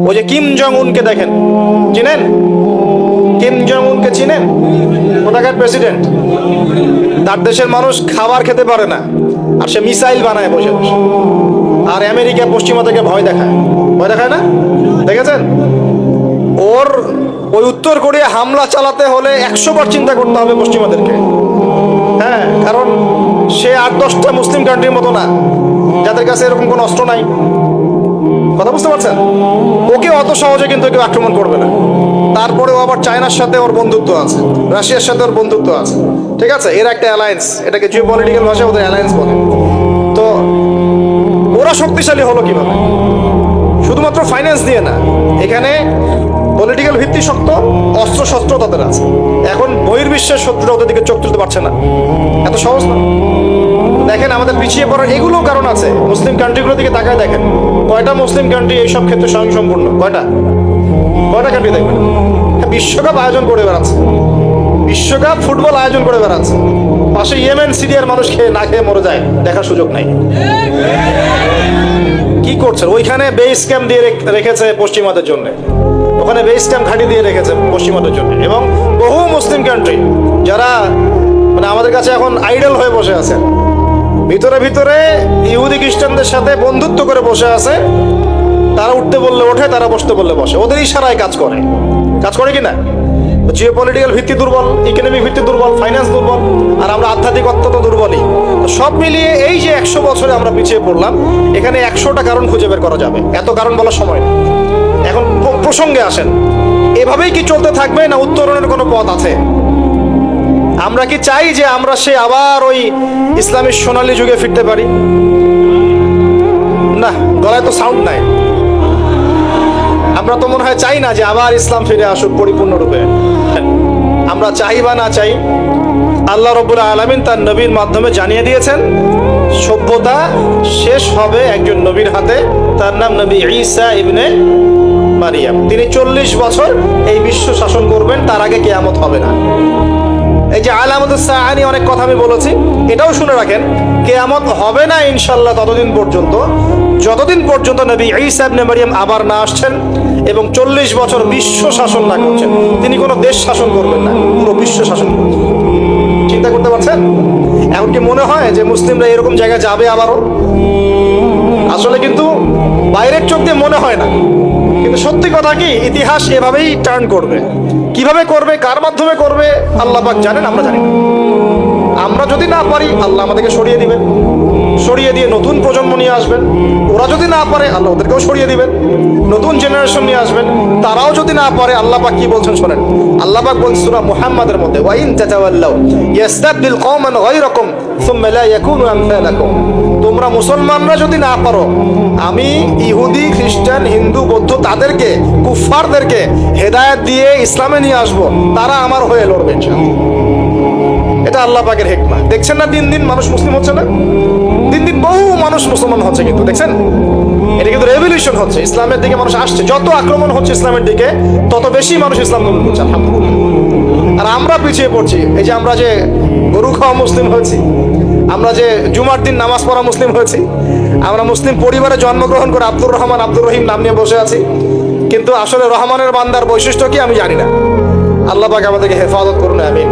ওই যে Kim Jong উনকে দেখেন, চিনেন? কিম জং উনকে চিনেন? কোথাকার প্রেসিডেন্ট? তার দেশের মানুষ খাবার খেতে পারে না, আর সে মিসাইল বানায় বসে বসে। আর আমেরিকা পশ্চিমা থেকে ভয় দেখায়, ভয় দেখায় না? দেখেছেন? ওর ওই উত্তর কোরিয়া হামলা চালাতে হলে 100 বার চিন্তা করতে হবে পশ্চিমাদেরকে। হ্যাঁ, কারণ সে 8-10টা মুসলিম কান্ট্রির মতো না যাদের কাছে এরকম কোনো অস্ত্র নাই। কথা বুঝতে পারছেন? ওকে অত সহজে কিন্তু কেউ আক্রমণ করবে না। তারপরেও আবার চায়নার সাথে ওর বন্ধুত্ব আছে, রাশিয়ার সাথে ওর বন্ধুত্ব আছে, ঠিক আছে? এর একটা অ্যালায়েন্স, এটাকে জিও পলিটিক্যাল ভাষায় ওদের অ্যালায়েন্স বলে। তো ওরা শক্তিশালী হলো কিভাবে? শুধুমাত্র ফাইন্যান্স দিয়ে না, এখানে পলিটিক্যাল ভিত্তি শক্ত, অস্ত্র শস্ত্র তাদের আছে। এখন বহির্বিশ্বের শত্রুরা ওদের দিকে চোখ তুলতে পারছে না, এত সহজ না। দেখেন আমাদের পিছিয়ে পড়ার এগুলো কারণ আছে। মুসলিম কান্ট্রিগুলোর দিকে তাকায় দেখেন, কয়টা মুসলিম কান্ট্রি এইসব ক্ষেত্রে স্বয়ংসম্পূর্ণ? কয়টা কান্ট্রি দেখবেন? বিশ্বকাপ আয়োজন করে বেড়াচ্ছে, বিশ্বকাপ ফুটবল আয়োজন করে বেড়াচ্ছে, পাশে ইয়েমেন সিরিয়ার মানুষ খেয়ে না খেয়ে মরে যায়, দেখার সুযোগ নাই। কি করছে? ওইখানে বেস ক্যাম্প দিয়ে রেখেছে পশ্চিমাদের জন্য, ওখানে বেস ক্যাম্প ঘাঁটি দিয়ে রেখেছে পশ্চিমাদের জন্য। এবং বহু মুসলিম কান্ট্রি যারা মানে আমাদের কাছে এখন আইডল হয়ে বসে আছে, ভিতরে ভিতরে ইহুদি খ্রিস্টানদের সাথে বন্ধুত্ব করে বসে আছে। তারা উঠতে বললে ওঠে, তারা বসতে বললে বসে, ওদের ইশারায় কাজ করে কি না? জিও পলিটিক্যাল ভিত্তি দুর্বল, ইকোনমিক ভিত্তি দুর্বল, ফাইন্যান্স দুর্বল, আর আমরা আধ্যাত্মিক অত্যন্ত দুর্বলই। তো সব মিলিয়ে এই যে 100 বছরে আমরা পিছিয়ে পড়লাম, এখানে 100টা কারণ খুঁজে বের করা যাবে, এত কারণ বলার সময় নেই। এখন প্রসঙ্গে আসেন, এভাবেই কি চলতে থাকবে না উত্তরণের কোনো পথ আছে? আমরা কি চাই যে আমরা সে আবার ওই ইসলামের সোনালী যুগে ফিরতে পারি? না, গলায় তো সাউন্ড নাই। আমরা তো মনে হয় চাই না যে আবার ইসলাম ফিরে আসুক পরিপূর্ণরূপে। আমরা চাই বা না চাই, আল্লাহ রাব্বুল আলামিন তার নবীর মাধ্যমে জানিয়ে দিয়েছেন সভ্যতা শেষ হবে একজন নবীর হাতে, তার নাম নবী ঈসা ইবনে মারিয়াম। তিনি 40 বছর এই বিশ্ব শাসন করবেন, তার আগে কিয়ামত হবে না। এই যে আলামাতুস সাআ নিয়ে অনেক কথা আমি বলেছি, এটাও শুনে রাখেন, কিয়ামত হবে না ইনশাআল্লাহ ততদিন পর্যন্ত যতদিন পর্যন্ত নবী ঈসা ইবনে মারিয়াম আবার না আসছেন এবং 40 বছর বিশ্ব শাসন না করছেন। তিনি কোনো দেশ শাসন করবেন না, পুরো বিশ্ব শাসন করবেন। চিন্তা করতে পারছেন? এখন কি মনে হয় যে মুসলিমরা এরকম জায়গায় যাবে আবারও? আসলে কিন্তু বাইরের চোখ দিয়ে মনে হয় না, কিন্তু সত্যি কথা কি, ইতিহাস এভাবেই টার্ন করবে। কিভাবে করবে, কার মাধ্যমে করবে আল্লাহ পাক জানেন, আমরা জানি না। আমরা যদি না পারি, আল্লাহ আমাদেরকে সরিয়ে দিবেন, সরিয়ে দিয়ে নতুন প্রজন্ম নিয়ে আসবেন। ওরা যদি না পারে, আল্লাহ ওদেরকেও সরিয়ে দিবেন, নতুন জেনারেশন নিয়ে আসবেন। তারাও যদি না পারে, আল্লাহ পাক কি বলছেন শোনেন। আল্লাহ পাক বলছেন সূরা মুহাম্মাদের মধ্যে, ওয়া ইন তাতাওয়াল্লাউ ইস্তাবদিল কওমান গায়রাকুম সুম্মা লা ইয়াকুনু আমসালাকুম। তোমরা মুসলমানরা যদি না পারো, আমি ইহুদি, খ্রিস্টান, হিন্দু, বৌদ্ধ তাদেরকে, কুফফারদেরকে হেদায়েত দিয়ে ইসলামে নিয়ে আসবো, তারা আমার হয়ে লড়বে ইনশাআল্লাহ। এটা আল্লাহ পাকের হিকমা। দেখছেন না দিন দিন মানুষ মুসলিম হচ্ছে না? দিন দিন বহু মানুষ মুসলমান হচ্ছে, কিন্তু দেখছেন এটা কিন্তু রেভলিউশন হচ্ছে, ইসলামের দিকে মানুষ আসছে। যত আক্রমণ হচ্ছে ইসলামের দিকে, তত বেশি মানুষ ইসলাম গ্রহণ করছে, আলহামদুলিল্লাহ। আর আমরা পিছিয়ে পড়ছি। এই যে আমরা যে গরু খাওয়া মুসলিম হয়েছি, আমরা যে জুমার দিন নামাজ পড়া মুসলিম হয়েছি, আমরা মুসলিম পরিবারে জন্মগ্রহণ করে আব্দুর রহমান, আব্দুর রহিম নাম নিয়ে বসে আছি, কিন্তু আসলে রহমানের বান্দার বৈশিষ্ট্য কি আমি জানি না। আল্লাহ পাক আমাদেরকে হেফাজত করুন, আমিন।